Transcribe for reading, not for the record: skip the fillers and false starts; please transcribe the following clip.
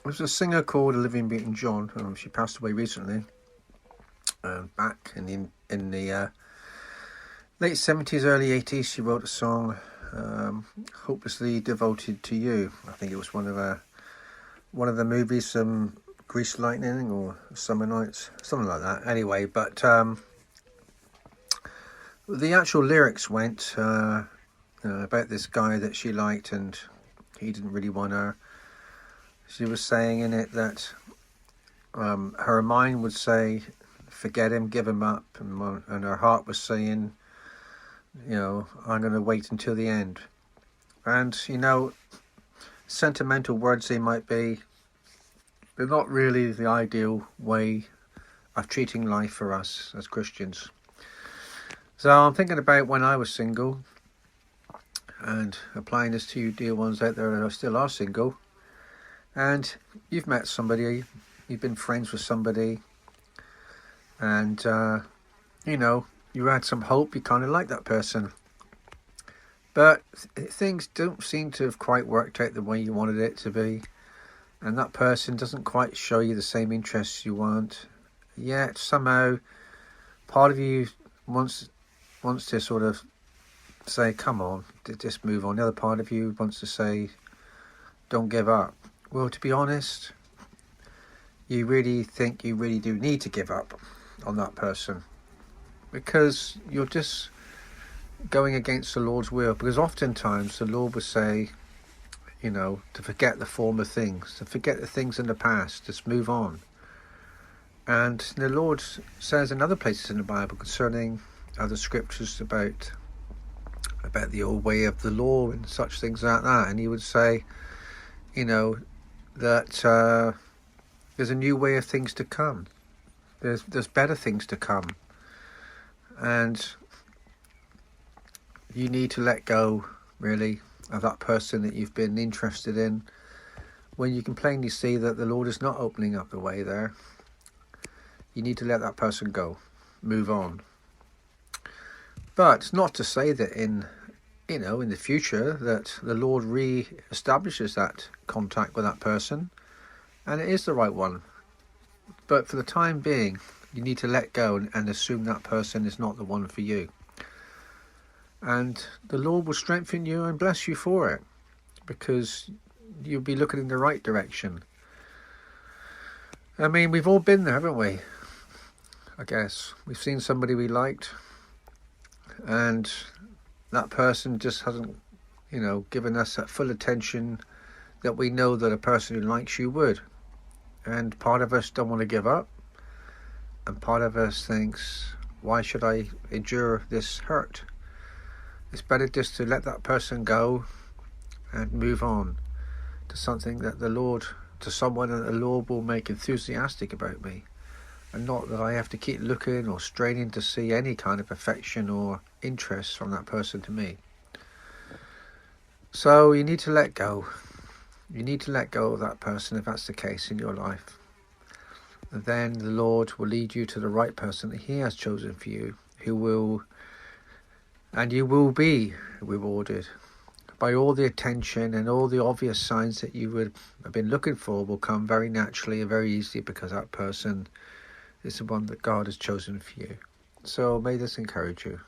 There's a singer called Olivia Newton-John. She passed away recently. Back in the late 70s, early 80s, she wrote a song, "Hopelessly Devoted to You." I think it was one of the movies, Grease Lightning or Summer Nights, something like that. Anyway, but the actual lyrics went about this guy that she liked, and he didn't really want her. She was saying in it that her mind would say, "Forget him, give him up," and her heart was saying, "I'm going to wait until the end." And sentimental words they might be, they're not really the ideal way of treating life for us as Christians. So I'm thinking about when I was single, and applying this to you dear ones out there that still are single. And you've met somebody, you've been friends with somebody, and you had some hope, you kind of like that person, but things don't seem to have quite worked out the way you wanted it to be, and that person doesn't quite show you the same interests you want, yet somehow part of you wants to sort of say, "Come on, just move on." The other part of you wants to say, "Don't give up." Well, to be honest, you really think you really do need to give up on that person, because you're just going against the Lord's will. Because oftentimes the Lord will say, to forget the former things, to forget the things in the past, just move on. And the Lord says in other places in the Bible concerning other scriptures about the old way of the law and such things like that, and he would say, that there's a new way of things to come. There's better things to come, and you need to let go, really, of that person that you've been interested in, when you can plainly see that the Lord is not opening up the way there. You need to let that person go, move on. But it's not to say that in the future that the Lord re-establishes that contact with that person and it is the right one. But for the time being, you need to let go and assume that person is not the one for you. And the Lord will strengthen you and bless you for it, because you'll be looking in the right direction. I mean, we've all been there, haven't we? I guess we've seen somebody we liked, and that person just hasn't, given us that full attention that we know that a person who likes you would. And part of us don't want to give up, and part of us thinks, why should I endure this hurt? It's better just to let that person go and move on to something that someone that the Lord will make enthusiastic about me, and not that I have to keep looking or straining to see any kind of affection or interest from that person to me. So you need to let go. You need to let go of that person if that's the case in your life. And then the Lord will lead you to the right person that He has chosen for you, and you will be rewarded by all the attention, and all the obvious signs that you would have been looking for will come very naturally and very easily, because that person is the one that God has chosen for you. So may this encourage you.